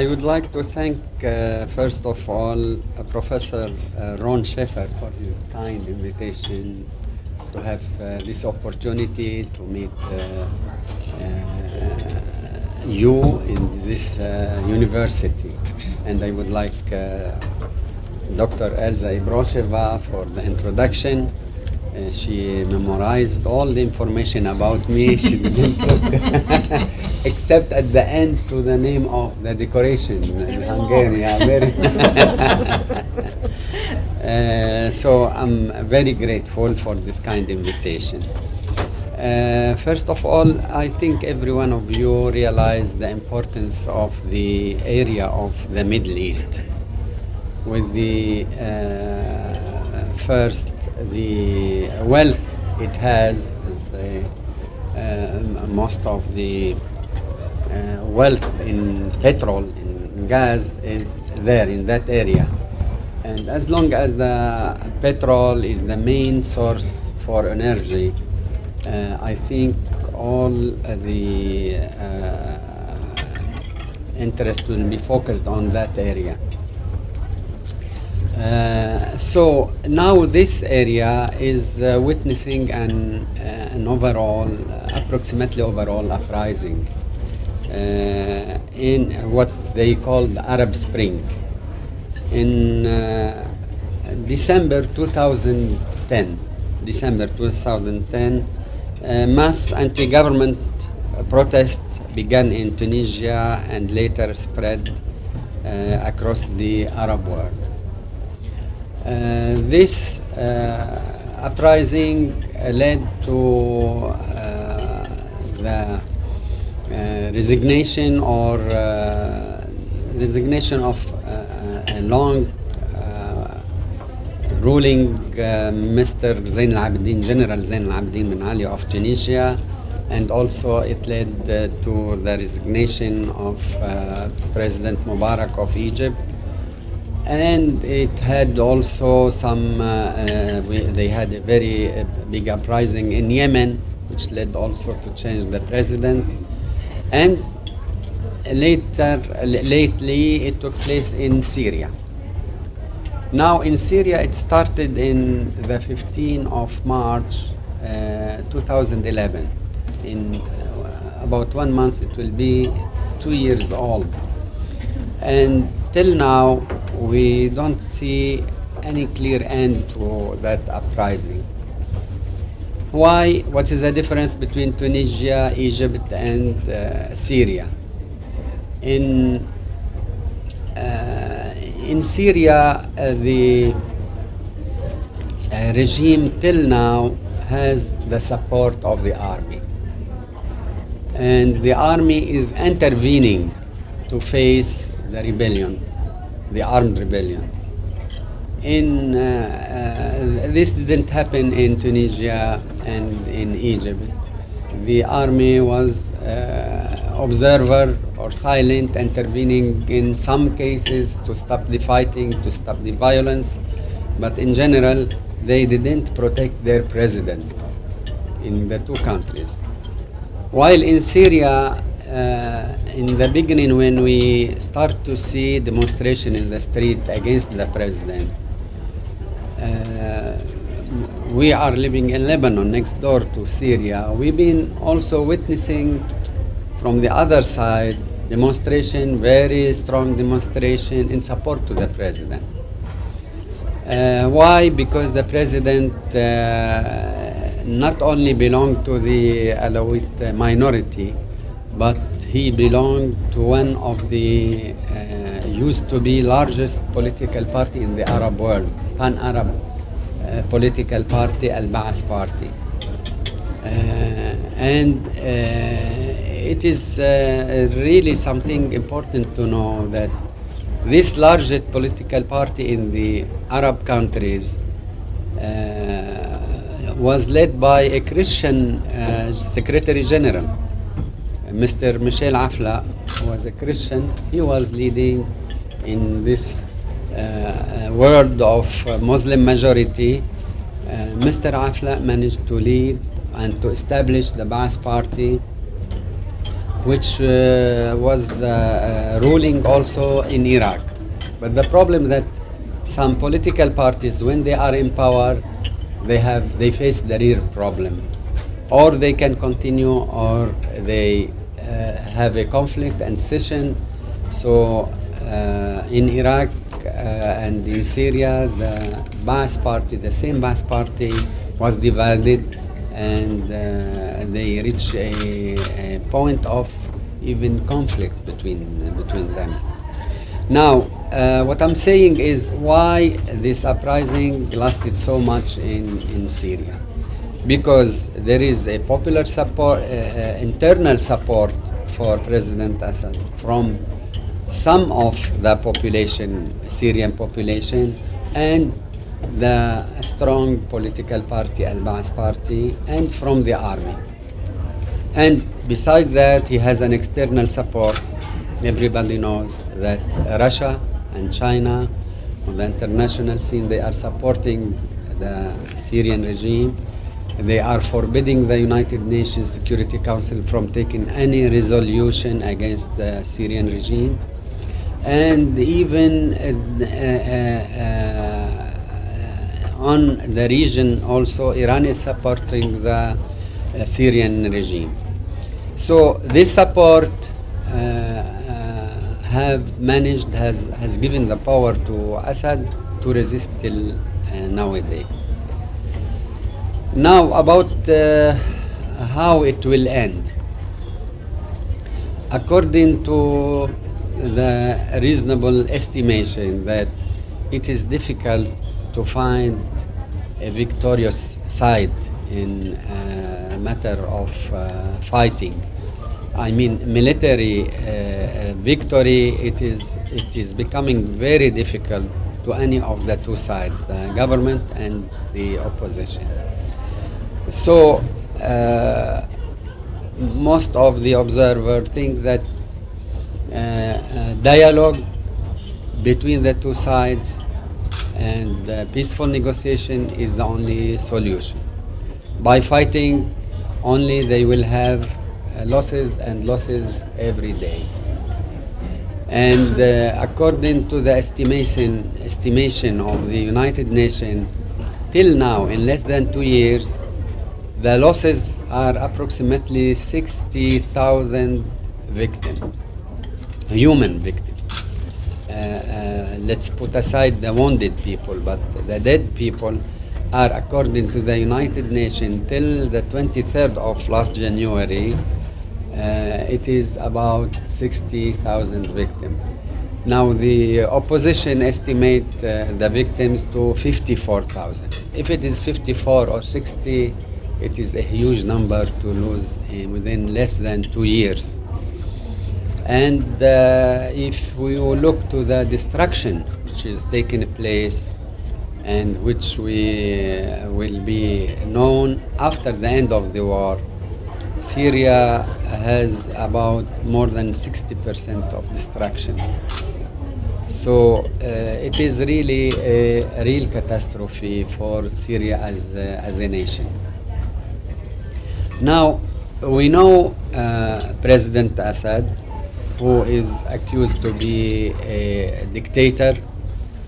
I would like to thank, first of all, Professor Ron Sheffer for his kind invitation to have this opportunity to meet you in this university. And I would like Dr. Elza Ibrosheva for the introduction. She memorized all the information about me. She didn't look except at the end to the name of the decoration in Hungarian. Yeah, very so I'm very grateful for this kind invitation. First of all, I think every one of you realize the importance of the area of the Middle East. With the first, the wealth it has, most of the wealth in petrol, in gas, is there in that area. And as long as the petrol is the main source for energy, I think all the interest will be focused on that area. So now this area is witnessing an overall, approximately overall uprising in what they call the Arab Spring. In December 2010, mass anti-government protests began in Tunisia and later spread across the Arab world. This uprising led to the resignation of a long ruling Mr. Zain al-Abidin, General Zain al-Abidin bin Ali of Tunisia, and also it led to the resignation of President Mubarak of Egypt. And it had also some, they had a very big uprising in Yemen, which led also to change the president. And lately it took place in Syria. Now in Syria it started in the 15th of March 2011. In about 1 month it will be 2 years old. And till now we don't see any clear end to that uprising. Why? What is the difference between Tunisia, Egypt, and Syria? In Syria, the regime till now has the support of the army. And the army is intervening to face the rebellion, the armed rebellion. This didn't happen in Tunisia and in Egypt. The army was observer or silent, intervening in some cases to stop the fighting, to stop the violence, but in general they didn't protect their president in the two countries. While in Syria, in the beginning, when we start to see demonstration in the street against the president, we are living in Lebanon, next door to Syria. We've been also witnessing from the other side demonstration, very strong demonstration in support to the president. Why? Because the president not only belonged to the Alawite minority, but he belonged to one of the used to be largest political party in the Arab world, pan-Arab political party, Al-Ba'ath Party. And it is really something important to know that this largest political party in the Arab countries was led by a Christian Secretary General. Mr. Michel Afla was a Christian. He was leading in this world of Muslim majority. Mr. Afla managed to lead and to establish the Ba'ath Party which was ruling also in Iraq. But the problem that some political parties, when they are in power, they face the real problem. Or they can continue, or they have a conflict and session. So in Iraq and in Syria, the Ba'ath Party, the same Ba'ath Party, was divided, and they reached a point of even conflict between them. Now, what I'm saying is why this uprising lasted so much in Syria. Because there is a popular support, internal support for President Assad from some of the population, Syrian population, and the strong political party, Al-Ba'ath Party, and from the army. And besides that, he has an external support. Everybody knows that Russia and China on the international scene, they are supporting the Syrian regime. They are forbidding the United Nations Security Council from taking any resolution against the Syrian regime. And even on the region also, Iran is supporting the Syrian regime. So this support has given the power to Assad to resist till nowadays. Now about how it will end. According to the reasonable estimation that it is difficult to find a victorious side in a matter of fighting. I mean, military victory, it is becoming very difficult to any of the two sides, the government and the opposition. So most of the observers think that dialogue between the two sides and peaceful negotiation is the only solution. By fighting, only they will have losses and losses every day. And according to the estimation of the United Nations, till now, in less than 2 years, the losses are approximately 60,000 victims, human victims. Let's put aside the wounded people, but the dead people are, according to the United Nations, till the 23rd of last January, it is about 60,000 victims. Now the opposition estimate the victims to 54,000. If it is 54 or 60, it is a huge number to lose within less than 2 years. And if we look to the destruction which is taking place and which will be known after the end of the war, Syria has about more than 60% of destruction. So it is really a real catastrophe for Syria as a nation. Now, we know President Assad, who is accused to be a dictator,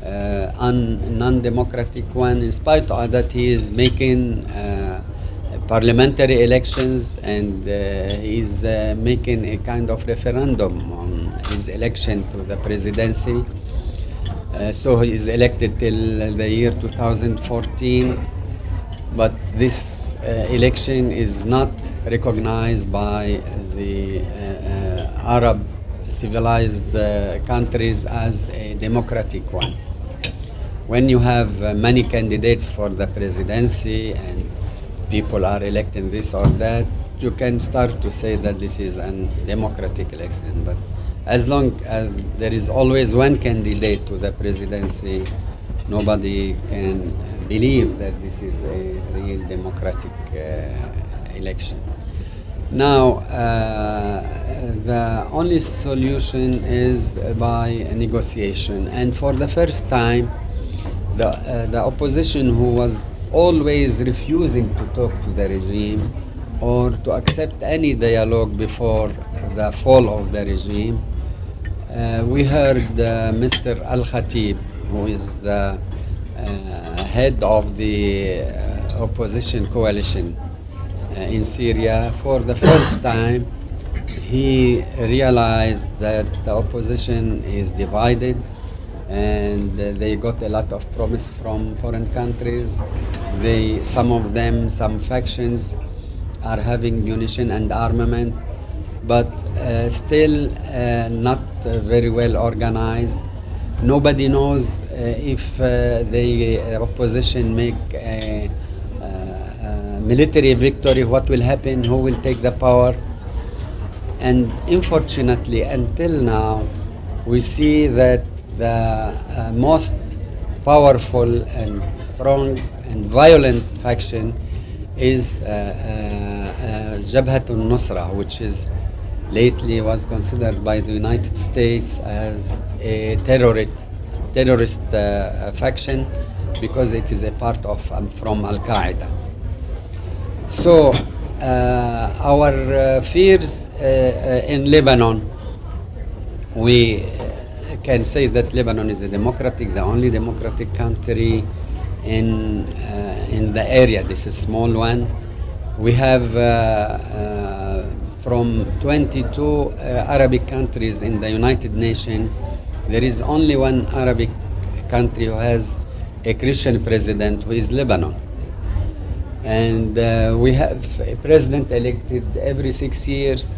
non-democratic one, in spite of that he is making parliamentary elections, and he is making a kind of referendum on his election to the presidency. So he is elected till the year 2014, but this election is not recognized by the Arab civilized countries as a democratic one. When you have many candidates for the presidency and people are electing this or that, you can start to say that this is a democratic election. But as long as there is always one candidate to the presidency, nobody can believe that this is a real democratic election. Now, the only solution is by negotiation. And for the first time, the opposition, who was always refusing to talk to the regime, or to accept any dialogue before the fall of the regime. We heard Mr. Al-Khatib, who is the head of the opposition coalition in Syria. For the first time, he realized that the opposition is divided, and they got a lot of promise from foreign countries. Some of them, some factions, are having munition and armament, but still not very well organized. Nobody knows if the opposition make a military victory, what will happen, who will take the power. And unfortunately, until now, we see that the most powerful and strong and violent faction is Jabhat al-Nusra, which is lately was considered by the United States as a terrorist faction, because it is a part of from Al-Qaeda. So our fears in Lebanon, we can say that Lebanon is the only democratic country in the area. This is a small one. We have from 22 Arabic countries in the United Nations, there is only one Arabic country who has a Christian president, who is Lebanon. And we have a president elected every 6 years.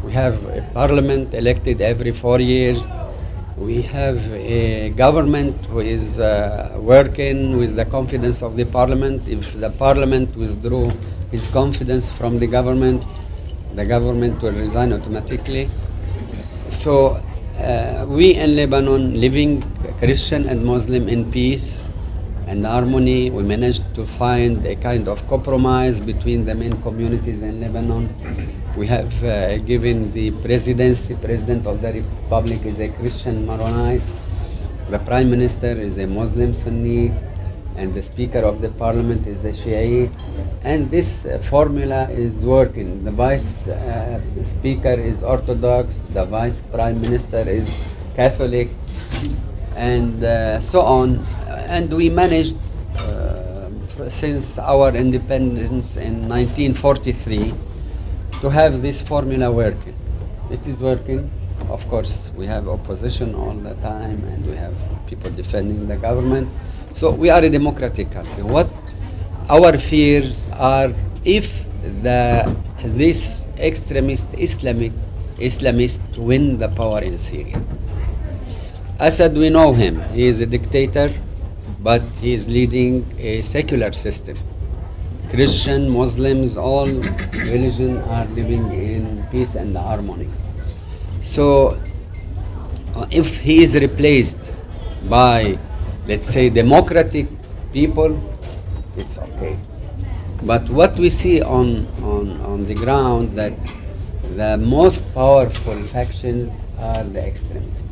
We have a parliament elected every 4 years. We have a government who is working with the confidence of the parliament. If the parliament withdraw its confidence from the government will resign automatically. So we in Lebanon, living Christian and Muslim in peace and harmony, we managed to find a kind of compromise between the main communities in Lebanon. We have given the presidency. President of the Republic is a Christian Maronite. The Prime Minister is a Muslim Sunni, and the Speaker of the Parliament is a Shiite. And this formula is working. The Vice Speaker is Orthodox, the Vice Prime Minister is Catholic, and so on. And we managed, since our independence in 1943, to have this formula working. It is working. Of course, we have opposition all the time, and we have people defending the government. So we are a democratic country. What our fears are, if this extremist Islamist win the power in Syria. Assad, we know him. He is a dictator, but he is leading a secular system. Christian, Muslims, all religions are living in peace and harmony. So if he is replaced by, let's say, democratic people, it's okay. But what we see on the ground, that the most powerful factions are the extremists.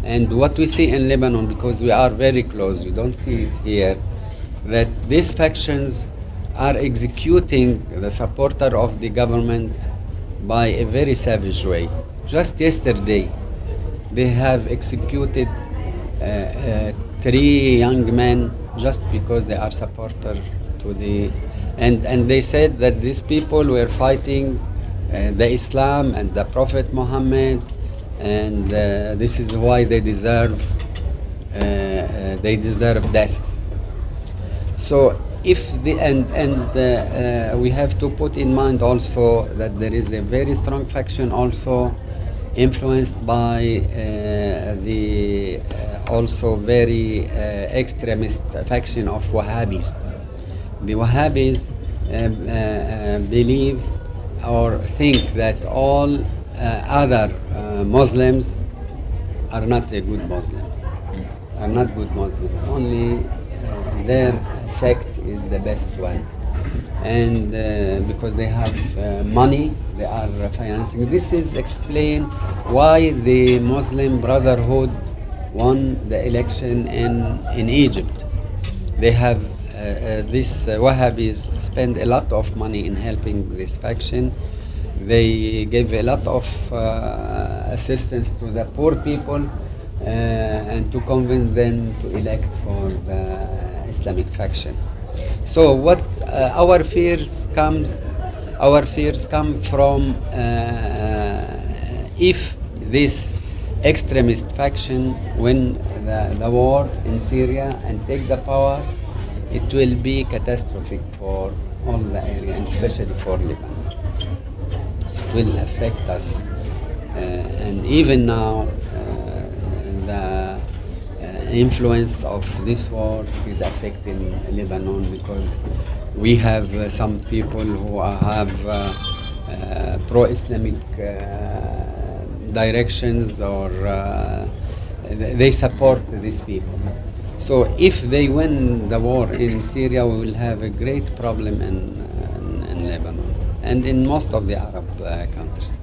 And what we see in Lebanon, because we are very close, we don't see it here, that these factions are executing the supporter of the government by a very savage way. Just yesterday, they have executed 3 young men just because they are supporter to the... And they said that these people were fighting the Islam and the Prophet Muhammad, and this is why they deserve death. So if the we have to put in mind also that there is a very strong faction also influenced by the also very extremist faction of Wahhabis. The Wahhabis believe or think that all other Muslims are not a good Muslim, are not good Muslims. Only their sect is the best one, and because they have money, they are financing. This is explain why the Muslim Brotherhood won the election in Egypt. They have these Wahhabis spend a lot of money in helping this faction. They give a lot of assistance to the poor people and to convince them to elect for the Islamic faction. So what our fears come from if this extremist faction win the war in Syria and take the power, it will be catastrophic for all the area, and especially for Lebanon. It will affect us. And even now, the influence of this war is affecting Lebanon, because we have some people who have pro-Islamic directions, or they support these people. So if they win the war in Syria, we will have a great problem in Lebanon and in most of the Arab countries.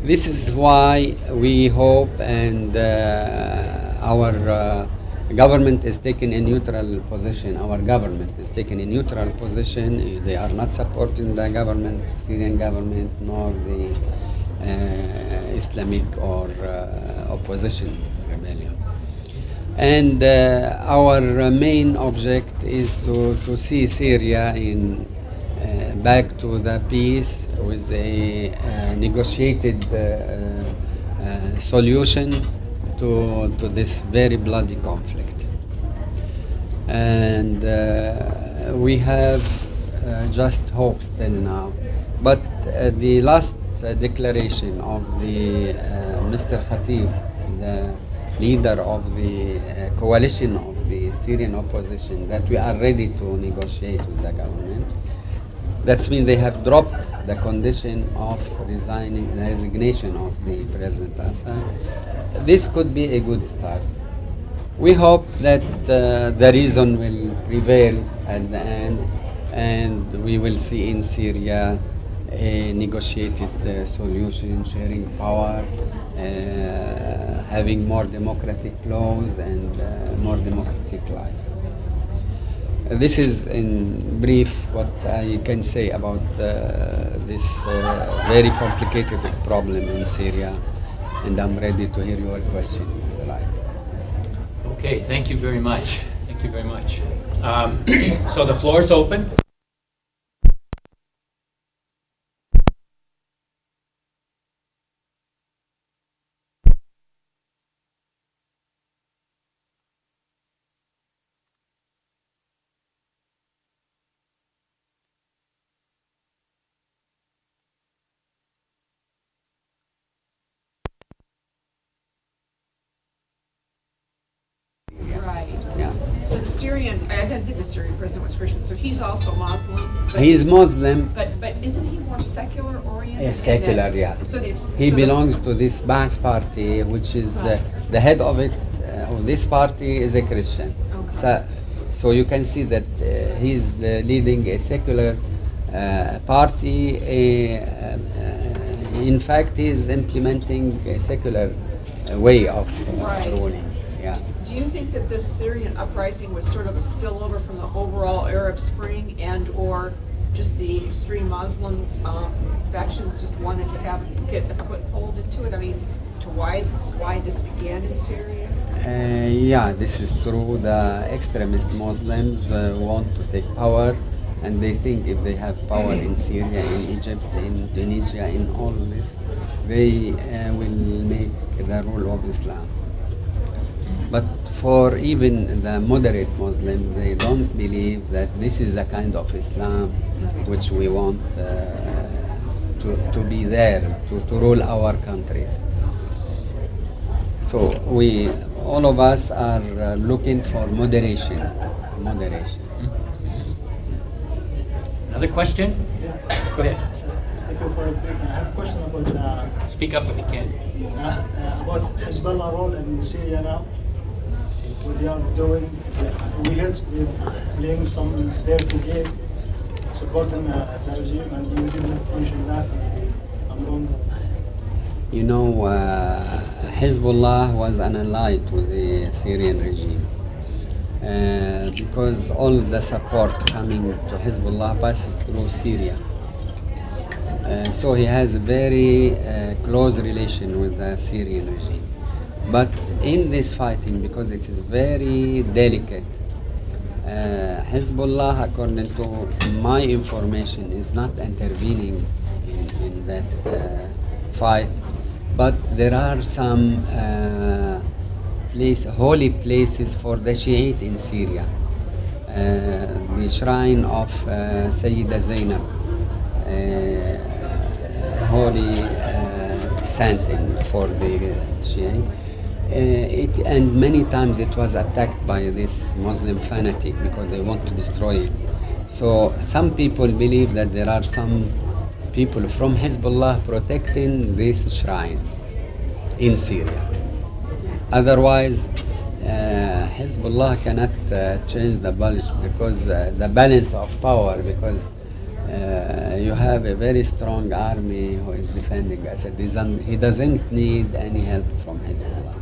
This is why we hope, and our government is taking a neutral position. Our government is taking a neutral position. They are not supporting the government, Syrian government, nor the Islamic or opposition rebellion. And our main object is to see Syria in back to the peace with a negotiated solution to this very bloody conflict. And we have just hopes till now. But the last declaration of the Mr. Khatib, the leader of the coalition of the Syrian opposition, that we are ready to negotiate with the government. That means they have dropped the condition of resignation of the President Assad. This could be a good start. We hope that the reason will prevail at the end, and we will see in Syria a negotiated solution, sharing power, having more democratic laws and more democratic life. This is in brief what I can say about this very complicated problem in Syria, and I'm ready to hear your question. Okay, thank you very much. Thank you very much. So the floor is open. So the Syrian, I didn't think the Syrian president was Christian, so he's also Muslim. He is Muslim. But isn't he more secular oriented? Secular, yeah. He belongs to this Ba'ath party, which is the head of it, of this party is a Christian. Okay. So you can see that he's leading a secular party. In fact, he's implementing a secular way of ruling. Yeah. Do you think that this Syrian uprising was sort of a spillover from the overall Arab Spring, and or just the extreme Muslim factions just wanted to get a foothold into it? I mean, as to why this began in Syria? Yeah, this is true. The extremist Muslims want to take power, and they think if they have power in Syria, in Egypt, in Tunisia, in all this, they will make the rule of Islam. But for even the moderate Muslims, they don't believe that this is the kind of Islam which we want to be there, to rule our countries. So all of us are looking for moderation. Another question? Yeah. Go ahead. Thank you for a briefing. I have a question about Speak up if you can. about Hezbollah role in Syria now. What they are doing. We heard they're playing some dirty game, supporting the regime, and you didn't mention that. I'm wrong. You know, Hezbollah was an ally to the Syrian regime. because all the support coming to Hezbollah passes through Syria. So he has a very close relation with the Syrian regime. But in this fighting, because it is very delicate, Hezbollah, according to my information, is not intervening in that fight. But there are some holy places for the Shiite in Syria. The shrine of Sayyida Zainab, holy saint for the Shiite. And many times it was attacked by this Muslim fanatic because they want to destroy it. So some people believe that there are some people from Hezbollah protecting this shrine in Syria. Otherwise, Hezbollah cannot change the balance because the balance of power, because you have a very strong army who is defending Assad. He doesn't need any help from Hezbollah.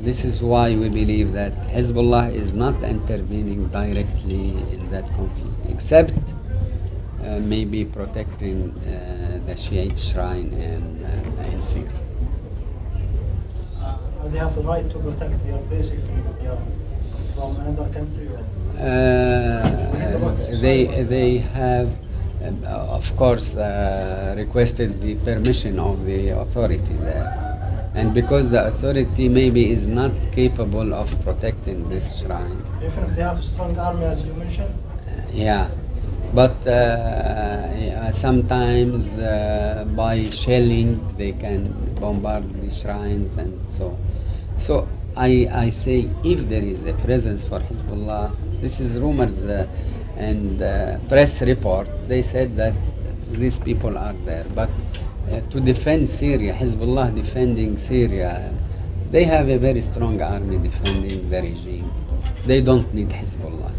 This is why we believe that Hezbollah is not intervening directly in that conflict, except maybe protecting the Shiite shrine in Syria. They have the right to protect their base if they are from another country? They have, of course, requested the permission of the authority there. And because the authority maybe is not capable of protecting this shrine. Even if they have a strong army, as you mentioned? Yeah, but sometimes by shelling they can bombard the shrines and so. So I say if there is a presence for Hezbollah, this is rumors and press report, they said that these people are there. But to defend Syria, Hezbollah defending Syria, they have a very strong army defending the regime. They don't need Hezbollah.